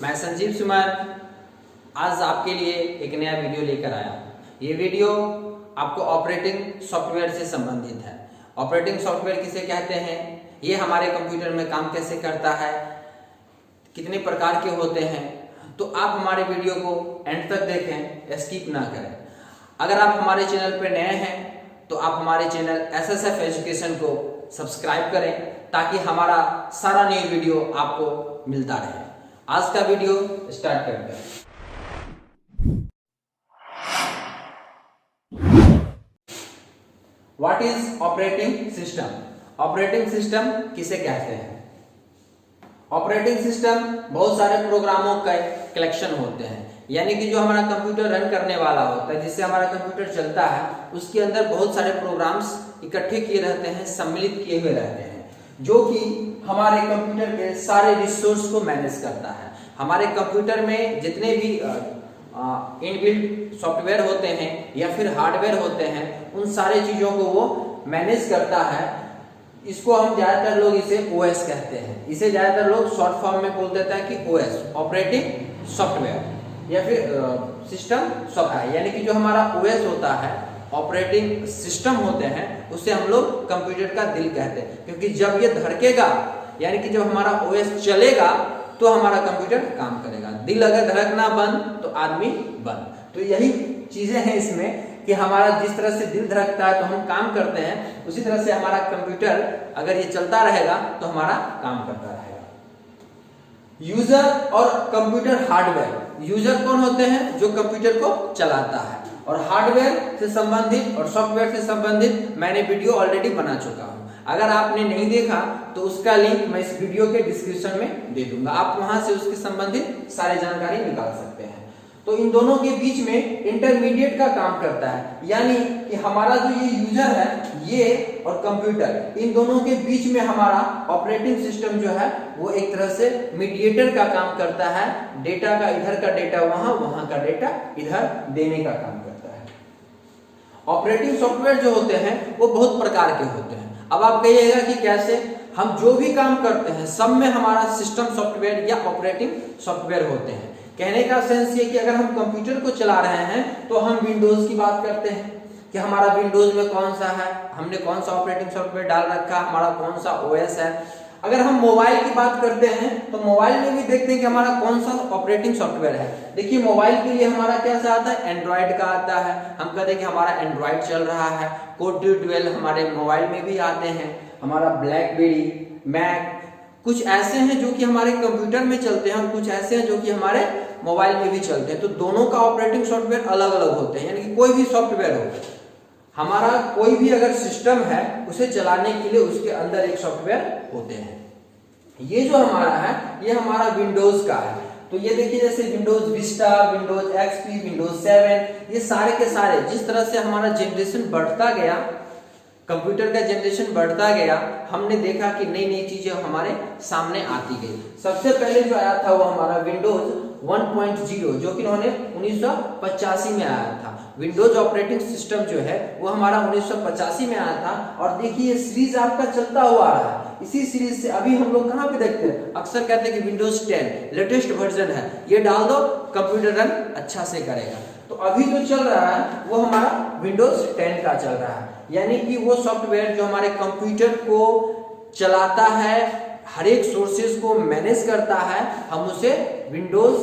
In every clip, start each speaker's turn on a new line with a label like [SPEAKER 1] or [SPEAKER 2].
[SPEAKER 1] मैं संजीव सुमन आज आपके लिए एक नया वीडियो लेकर आया हूँ। ये वीडियो आपको ऑपरेटिंग सॉफ्टवेयर से संबंधित है। ऑपरेटिंग सॉफ्टवेयर किसे कहते हैं, ये हमारे कंप्यूटर में काम कैसे करता है, कितने प्रकार के होते हैं, तो आप हमारे वीडियो को एंड तक देखें, स्किप ना करें। अगर आप हमारे चैनल पर नए हैं तो आप हमारे चैनल SSF एजुकेशन को सब्सक्राइब करें ताकि हमारा सारा न्यू वीडियो आपको मिलता रहे। आज का वीडियो स्टार्ट करते हैं। What is operating system? Operating system किसे कहते हैं? ऑपरेटिंग सिस्टम बहुत सारे प्रोग्रामों का कलेक्शन होते हैं, यानी कि जो हमारा कंप्यूटर रन करने वाला होता है, जिससे हमारा कंप्यूटर चलता है, उसके अंदर बहुत सारे प्रोग्राम्स इकट्ठे किए रहते हैं, सम्मिलित किए हुए रहते हैं, जो कि हमारे कंप्यूटर के सारे रिसोर्स को मैनेज करता है। हमारे कंप्यूटर में जितने भी इनबिल्ट सॉफ्टवेयर होते हैं या फिर हार्डवेयर होते हैं, उन सारे चीजों को वो मैनेज करता है। इसको हम ज्यादातर लोग इसे OS कहते हैं। इसे ज्यादातर लोग शॉर्ट फॉर्म में बोल देता है कि OS, ऑपरेटिंग सॉफ्टवेयर या फिर सिस्टम सॉफ्टवेयर, यानी कि जो हमारा OS होता है, ऑपरेटिंग सिस्टम होते हैं, उसे हम लोग कंप्यूटर का दिल कहते हैं, क्योंकि जब ये धड़केगा, यानी कि जब हमारा OS चलेगा तो हमारा कंप्यूटर काम करेगा। दिल अगर धड़कना बंद तो आदमी बंद। तो यही चीजें हैं इसमें कि हमारा जिस तरह से दिल धड़कता है तो हम काम करते हैं, उसी तरह से हमारा कंप्यूटर अगर ये चलता रहेगा तो हमारा काम करता रहेगा। यूजर और कंप्यूटर हार्डवेयर। यूजर कौन होते हैं? जो कंप्यूटर को चलाता है। और हार्डवेयर से संबंधित और सॉफ्टवेयर से संबंधित मैंने वीडियो ऑलरेडी बना चुका हूं। अगर आपने नहीं देखा तो उसका लिंक मैं इस वीडियो के डिस्क्रिप्शन में दे दूंगा, आप वहां से उसके संबंधित सारी जानकारी निकाल सकते हैं। तो इन दोनों के बीच में इंटरमीडिएट का काम करता है, यानी कि हमारा जो ये यूजर है, ये और कंप्यूटर, इन दोनों के बीच में हमारा ऑपरेटिंग सिस्टम जो है वो एक तरह से मीडिएटर का काम करता है। डेटा का इधर का डेटा वहां, वहां का डेटा इधर देने का काम करता है। ऑपरेटिंग सॉफ्टवेयर जो होते हैं वो बहुत प्रकार के होते हैं। अब आप कहिएगा कि कैसे? हम जो भी काम करते हैं सब में हमारा सिस्टम सॉफ्टवेयर या ऑपरेटिंग सॉफ्टवेयर होते हैं। कहने का सेंस ये कि अगर हम कंप्यूटर को चला रहे हैं तो हम विंडोज की बात करते हैं कि हमारा विंडोज में कौन सा है, हमने कौन सा ऑपरेटिंग सॉफ्टवेयर डाल रखा, हमारा कौन सा OS है। अगर हम मोबाइल की बात करते हैं तो मोबाइल में भी देखते हैं कि हमारा कौन सा ऑपरेटिंग सॉफ्टवेयर है। देखिए, मोबाइल के लिए हमारा कैसा आता है? एंड्रॉइड का आता है। हम कहते हैं कि हमारा एंड्रॉइड चल रहा है। कोड 12 हमारे मोबाइल में भी आते हैं। हमारा ब्लैकबेरी, मैक, कुछ ऐसे हैं जो कि हमारे कंप्यूटर में चलते हैं और कुछ ऐसे हैं जो कि हमारे मोबाइल में भी चलते हैं। तो दोनों का ऑपरेटिंग सॉफ्टवेयर अलग अलग होते हैं, यानी कि कोई भी सॉफ्टवेयर हो, हमारा कोई भी अगर सिस्टम है, उसे चलाने के लिए उसके अंदर एक सॉफ्टवेयर होते हैं। ये जो हमारा है, ये हमारा विंडोज का है। तो ये देखिए, जैसे Windows Vista, Windows XP, Windows 7, ये सारे के सारे जिस तरह से हमारा जनरेशन बढ़ता गया, कंप्यूटर का जनरेशन बढ़ता गया, हमने देखा कि नई नई चीजें हमारे सामने आती गई। सबसे पहले जो आया था वो हमारा विंडोज 1.0, जो कि उन्होंने 1985 में आया था। विंडोज ऑपरेटिंग सिस्टम जो है वो हमारा 1985 में आया था। और देखिए, ये सीरीज आपका चलता हुआ आ रहा है। इसी सीरीज से अभी हम लोग कहाँ पे देखते हैं? अक्सर कहते हैं कि विंडोज 10 लेटेस्ट वर्जन है, ये डाल दो कंप्यूटर रन अच्छा से करेगा। तो अभी जो चल रहा है वो हमारा विंडोज 10 का चल रहा है, यानी कि वो सॉफ्टवेयर जो हमारे कंप्यूटर को चलाता है, हर एक सोर्सेज को मैनेज करता है, हम उसे विंडोज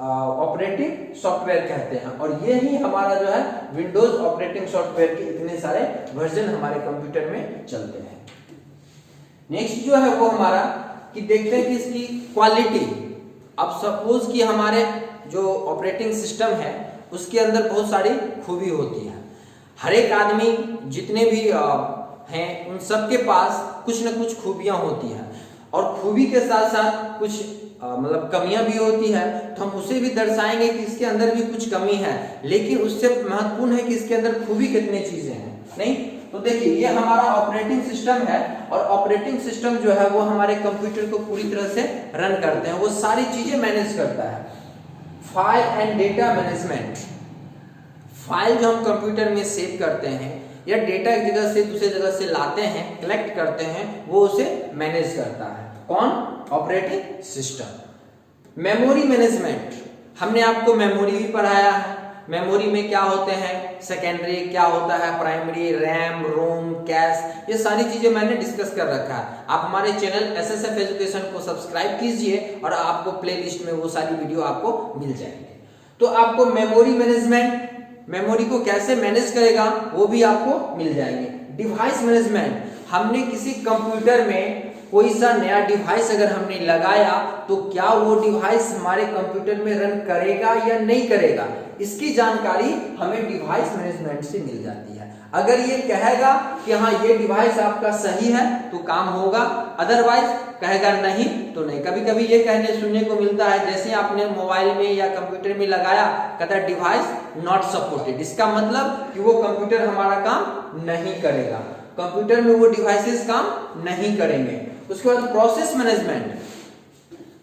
[SPEAKER 1] ऑपरेटिंग सॉफ्टवेयर कहते हैं। और ये ही हमारा जो है विंडोज ऑपरेटिंग सॉफ्टवेयर के इतने सारे वर्जन हमारे कंप्यूटर में चलते हैं। नेक्स्ट जो है वो हमारा कि देखते हैं कि इसकी क्वालिटी। अब सपोज कि हमारे जो ऑपरेटिंग सिस्टम है उसके अंदर बहुत सारी खूबी होती है। हर एक आदमी जितने भी हैं, उन सबके पास कुछ न कुछ खूबियां होती हैं, और खूबी के साथ साथ कुछ मतलब कमियां भी होती है। तो हम उसे भी दर्शाएंगे कि इसके अंदर भी कुछ कमी है, लेकिन उससे महत्वपूर्ण है कि इसके अंदर खूबी कितनी चीजें हैं। नहीं तो देखिए, ये हमारा ऑपरेटिंग सिस्टम है, और ऑपरेटिंग सिस्टम जो है वो हमारे कंप्यूटर को पूरी तरह से रन करते हैं, वो सारी चीजें मैनेज करता है। File and data management. File जो हम कंप्यूटर में सेव करते हैं या डेटा एक जगह से दूसरे जगह से लाते हैं, कलेक्ट करते हैं, वो उसे मैनेज करता है। कौन? Operating system. मेमोरी मैनेजमेंट, हमने आपको मेमोरी भी पढ़ाया है। मेमोरी में क्या होते हैं, सेकेंडरी क्या होता है, प्राइमरी, रैम, रोम, कैश, ये सारी चीजें मैंने डिस्कस कर रखा है। आप हमारे चैनल एसएसएफ एजुकेशन को सब्सक्राइब कीजिए और आपको प्लेलिस्ट में वो सारी वीडियो आपको मिल जाएंगे। तो आपको मेमोरी मैनेजमेंट, मेमोरी को कैसे मैनेज करेगा वो भी आपको मिल जाएंगे। डिवाइस मैनेजमेंट, हमने किसी कंप्यूटर में कोई सा नया डिवाइस अगर हमने लगाया तो क्या वो डिवाइस हमारे कंप्यूटर में रन करेगा या नहीं करेगा, इसकी जानकारी हमें डिवाइस मैनेजमेंट से मिल जाती है। अगर ये कहेगा कि हाँ ये डिवाइस आपका सही है तो काम होगा, अदरवाइज कहेगा नहीं तो नहीं। कभी कभी ये कहने सुनने को मिलता है, जैसे आपने मोबाइल में या कंप्यूटर में लगाया, कहता है डिवाइस नॉट सपोर्टेड, इसका मतलब कि वो कंप्यूटर हमारा काम नहीं करेगा, कंप्यूटर में वो डिवाइसेस काम नहीं करेंगे। उसके बाद प्रोसेस मैनेजमेंट,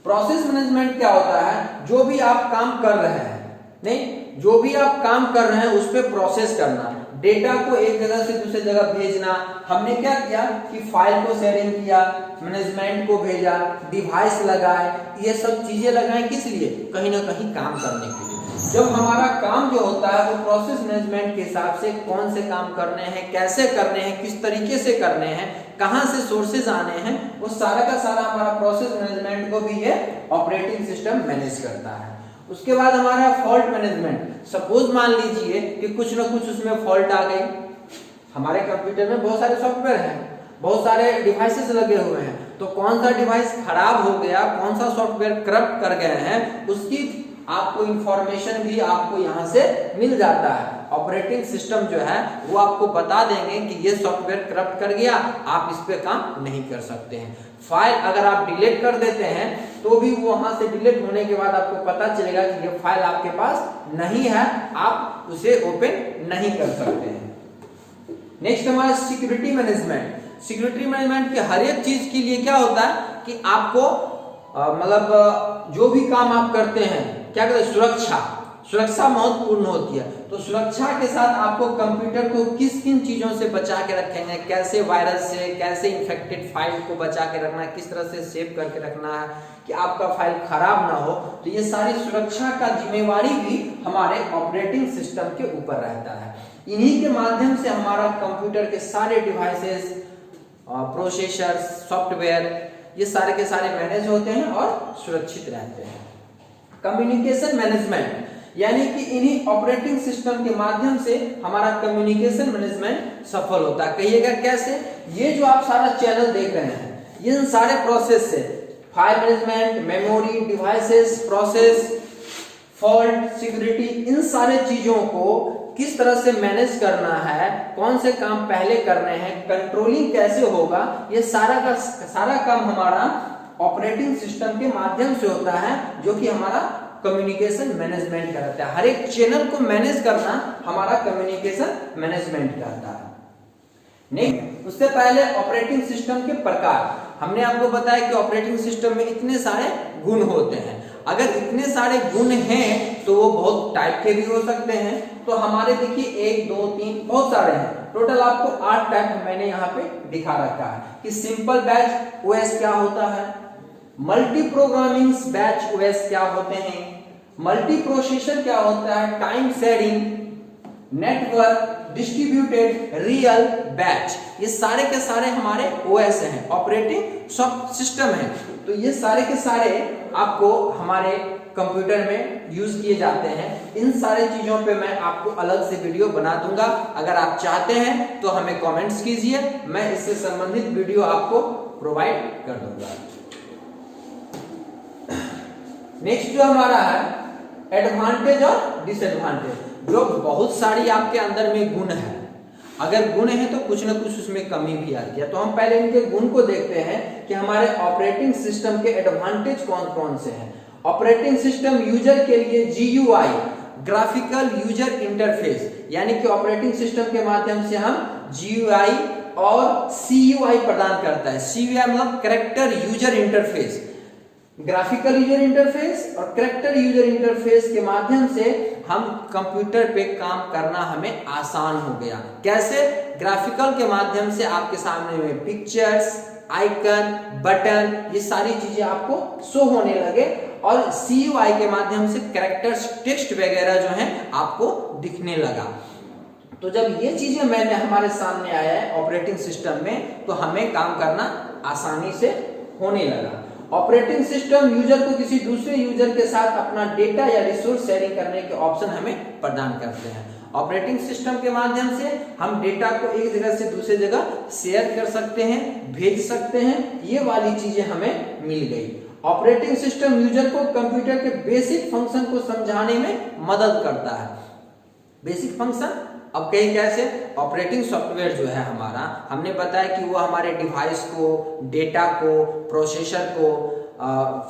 [SPEAKER 1] प्रोसेस मैनेजमेंट क्या होता है, जो भी आप काम कर रहे हैं, नहीं जो भी आप काम कर रहे हैं उस पर प्रोसेस करना, डेटा को एक जगह से दूसरी जगह भेजना। हमने क्या किया कि फाइल को शेयरिंग किया, मैनेजमेंट को भेजा, डिवाइस लगाए, ये सब चीजें लगाए किस लिए, कहीं ना कहीं काम करने के लिए। जब हमारा काम जो होता है वो प्रोसेस मैनेजमेंट के हिसाब से कौन से काम करने हैं, कैसे करने हैं, किस तरीके से करने हैं, कहां से सोर्सेज आने हैं, वो सारा का सारा हमारा प्रोसेस मैनेजमेंट को भी ये ऑपरेटिंग सिस्टम मैनेज करता है। उसके बाद हमारा फॉल्ट मैनेजमेंट, सपोज मान लीजिए कि कुछ ना कुछ उसमें फॉल्ट आ गई, हमारे कंप्यूटर में बहुत सारे सॉफ्टवेयर हैं, बहुत सारे डिवाइसेस लगे हुए हैं, तो कौन सा डिवाइस खराब हो गया, कौन सा सॉफ्टवेयर करप्ट कर गए हैं, उसकी आपको इंफॉर्मेशन भी आपको यहाँ से मिल जाता है। ऑपरेटिंग सिस्टम जो है वो आपको बता देंगे कि ये सॉफ्टवेयर करप्ट कर गया, आप इस पे काम नहीं कर सकते हैं। फाइल अगर आप डिलीट कर देते हैं तो भी वो वहां से डिलीट होने के बाद आपको पता चलेगा कि ये फाइल आपके पास नहीं है, आप उसे ओपन नहीं कर सकते हैं। नेक्स्ट हमारा सिक्योरिटी मैनेजमेंट। सिक्योरिटी मैनेजमेंट के हर एक चीज के लिए क्या होता है कि आपको मतलब जो भी काम आप करते हैं क्या कहते हैं, सुरक्षा महत्वपूर्ण होती है। तो सुरक्षा के साथ आपको कंप्यूटर को किस किन चीजों से बचा के रखेंगे, कैसे वायरस से, कैसे इन्फेक्टेड फाइल को बचा के रखना है, किस तरह से सेव करके रखना है कि आपका फाइल खराब ना हो, तो ये सारी सुरक्षा का जिम्मेवारी भी हमारे ऑपरेटिंग सिस्टम के ऊपर रहता है। इन्हीं के माध्यम से हमारा कंप्यूटर के सारे डिवाइसेस, प्रोसेसर, सॉफ्टवेयर, ये सारे के सारे मैनेज होते हैं और सुरक्षित रहते हैं। कम्युनिकेशन मैनेजमेंट, यानी कि इन्हीं ऑपरेटिंग सिस्टम के माध्यम से हमारा कम्युनिकेशन मैनेजमेंट सफल होता है। कहिएगा कैसे, ये जो आप सारा चैनल देख रहे हैं, इन सारे प्रोसेस से file management, memory, devices, process, fault, security, इन सारे चीजों को किस तरह से मैनेज करना है, कौन से काम पहले करने हैं, कंट्रोलिंग कैसे होगा, ये सारा का सारा काम हमारा ऑपरेटिंग सिस्टम के माध्यम से होता है, जो कि हमारा कम्युनिकेशन मैनेजमेंट करता है। हर एक चैनल को मैनेज करना हमारा कम्युनिकेशन मैनेजमेंट करता है। नहीं, उससे पहले ऑपरेटिंग सिस्टम के प्रकार, हमने आपको बताया कि ऑपरेटिंग सिस्टम में इतने सारे गुण होते हैं। अगर इतने सारे गुण हैं तो वो बहुत टाइप के भी हो सकते हैं। तो हमारे देखिए 1 2 3 बहुत सारे हैं, टोटल आपको 8 टाइप मैंने यहाँ पे दिखा रखा है कि सिंपल बैच ओएस क्या होता है, मल्टी प्रोग्रामिंग बैच ओएस क्या होते हैं, मल्टी प्रोसेसर क्या होता है, time sharing, network, distributed, real, batch, ये सारे के सारे हमारे ओएस हैं, ऑपरेटिंग सिस्टम है। तो ये सारे के सारे आपको हमारे कंप्यूटर में यूज किए जाते हैं। इन सारे चीजों पे मैं आपको अलग से वीडियो बना दूंगा, अगर आप चाहते हैं तो हमें कमेंट्स कीजिए, मैं इससे संबंधित वीडियो आपको प्रोवाइड कर दूंगा। नेक्स्ट जो हमारा है एडवांटेज और डिसएडवांटेज, जो बहुत सारी आपके अंदर में गुण है, अगर गुण है तो कुछ ना कुछ उसमें कमी भी आती है। तो हम पहले इनके गुण को देखते हैं कि हमारे ऑपरेटिंग सिस्टम के एडवांटेज कौन कौन से हैं। ऑपरेटिंग सिस्टम यूजर के लिए GUI, ग्राफिकल यूजर इंटरफेस, यानी कि ऑपरेटिंग सिस्टम के माध्यम से हम GUI और CUI प्रदान करता है। CUI मतलब character user interface, graphical user interface और कैरेक्टर यूजर इंटरफेस के माध्यम से हम कंप्यूटर पे काम करना हमें आसान हो गया। कैसे? ग्राफिकल के माध्यम से आपके सामने में पिक्चर्स, आइकन, बटन, ये सारी चीजें आपको शो होने लगे और CUI के माध्यम से कैरेक्टर्स टेक्स्ट वगैरह जो है आपको दिखने लगा। तो जब ये चीजें मैंने हमारे सामने आया है ऑपरेटिंग सिस्टम में, तो हमें काम करना आसानी से होने लगा। ऑपरेटिंग सिस्टम यूजर को किसी दूसरे यूजर के साथ अपना डेटा या रिसोर्स शेयरिंग करने के ऑप्शन हमें प्रदान करते हैं। ऑपरेटिंग सिस्टम के माध्यम से हम डेटा को एक जगह से दूसरी जगह शेयर कर सकते हैं, भेज सकते हैं, ये वाली चीजें हमें मिल गई। ऑपरेटिंग सिस्टम यूजर को कंप्यूटर के बेसिक फंक्शन को समझाने में मदद करता है। बेसिक फंक्शन अब कहीं कैसे, ऑपरेटिंग सॉफ्टवेयर जो है हमारा, हमने बताया कि वो हमारे डिवाइस को, डेटा को, प्रोसेसर को,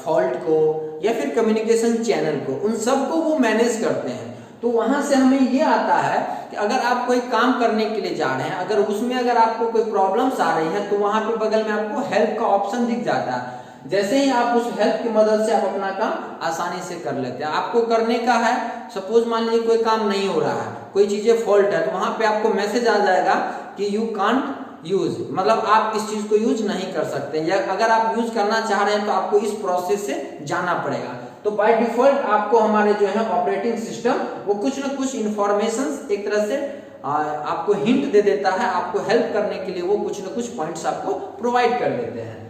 [SPEAKER 1] फॉल्ट को या फिर कम्युनिकेशन चैनल को, उन सब को वो मैनेज करते हैं। तो वहां से हमें ये आता है कि अगर आप कोई काम करने के लिए जा रहे हैं, अगर उसमें अगर आपको कोई प्रॉब्लम्स आ रही है, तो वहां पे बगल में आपको हेल्प का ऑप्शन दिख जाता है। जैसे ही आप उस हेल्प की मदद से आप अपना काम आसानी से कर लेते हैं। आपको करने का है, सपोज मान लीजिए कोई काम नहीं हो रहा है, कोई चीजें फॉल्ट है, तो वहां पे आपको मैसेज आ जाएगा कि यू कांट यूज, मतलब आप इस चीज को यूज नहीं कर सकते, या अगर आप यूज करना चाह रहे हैं तो आपको इस प्रोसेस से जाना पड़ेगा। तो बाय डिफॉल्ट आपको हमारे जो है ऑपरेटिंग सिस्टम वो कुछ ना कुछ इंफॉर्मेशन एक तरह से आपको हिंट दे देता है, आपको हेल्प करने के लिए वो कुछ ना कुछ पॉइंट्स आपको प्रोवाइड कर देते हैं।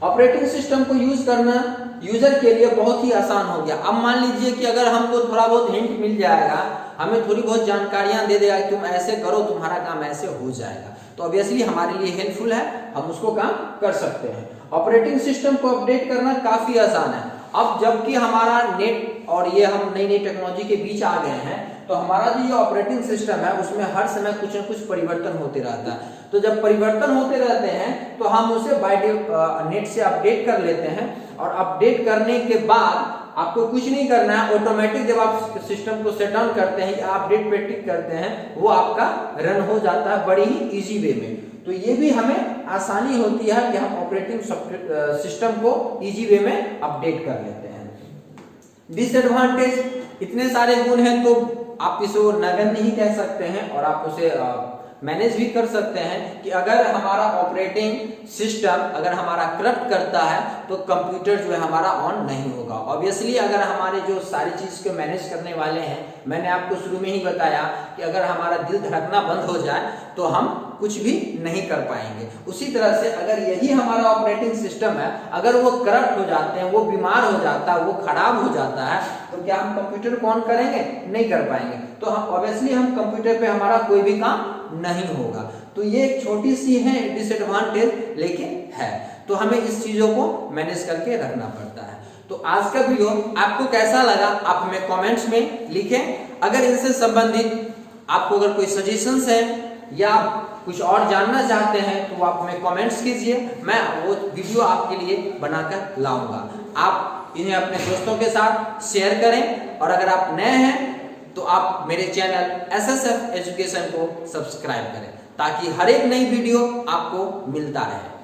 [SPEAKER 1] ऑपरेटिंग सिस्टम को यूज करना यूजर के लिए बहुत ही आसान हो गया। अब मान लीजिए कि अगर हमको थोड़ा बहुत हिंट मिल जाएगा, हमें थोड़ी बहुत जानकारियां दे देगा कि तुम ऐसे करो, तुम्हारा काम ऐसे हो जाएगा, तो ऑब्वियसली हमारे लिए हेल्पफुल है, हम उसको काम कर सकते हैं। ऑपरेटिंग सिस्टम को अपडेट करना काफी आसान है। अब जबकि हमारा नेट और ये हम नई नई टेक्नोलॉजी के बीच आ गए हैं, तो हमारा जो ये ऑपरेटिंग सिस्टम है उसमें हर समय कुछ न कुछ परिवर्तन होते रहता है। तो जब परिवर्तन होते रहते हैं तो हम उसे बाय नेट से अपडेट कर लेते हैं, और अपडेट करने के बाद आपको कुछ नहीं करना है, ऑटोमेटिक जब आप सिस्टम को सेट डाउन करते हैं या अपडेट पे टिक करते हैं, वो आपका रन हो जाता है बड़ी ही इजी वे में। तो ये भी हमें आसानी होती है कि हम ऑपरेटिंग सिस्टम को इजी वे में अपडेट कर लेते हैं। डिसएडवांटेज, इतने सारे गुण हैं तो आप इसे नगण्य नहीं कह सकते हैं, और आप उसे मैनेज भी कर सकते हैं कि अगर हमारा ऑपरेटिंग सिस्टम अगर हमारा करप्ट करता है तो कंप्यूटर जो है हमारा ऑन नहीं होगा। ऑब्वियसली अगर हमारे जो सारी चीज को मैनेज करने वाले हैं, मैंने आपको शुरू में ही बताया कि अगर हमारा दिल धड़कना बंद हो जाए तो हम कुछ भी नहीं कर पाएंगे। उसी तरह से अगर यही हमारा ऑपरेटिंग सिस्टम है, अगर वो करप्ट हो जाते हैं, वो बीमार हो जाता है, वो खराब हो जाता है, तो क्या हम कंप्यूटर को ऑन करेंगे? नहीं कर पाएंगे। तो हम ऑब्वियसली हम कंप्यूटर पे हमारा कोई भी काम नहीं होगा। तो ये एक छोटी सी है डिसएडवांटेज, लेकिन है, तो हमें इस चीजों को मैनेज करके रखना पड़ता है। तो आज का वीडियो आपको कैसा लगा आप हमें कमेंट्स में लिखें। अगर इनसे संबंधित आपको अगर कोई सजेशंस है या कुछ और जानना चाहते हैं तो आप हमें कमेंट्स कीजिए, मैं वो वीडियो आपके लिए बनाकर लाऊंगा। आप इन्हें अपने दोस्तों के साथ शेयर करें, और अगर आप नए हैं तो आप मेरे चैनल SSF एजुकेशन को सब्सक्राइब करें, ताकि हर एक नई वीडियो आपको मिलता रहे।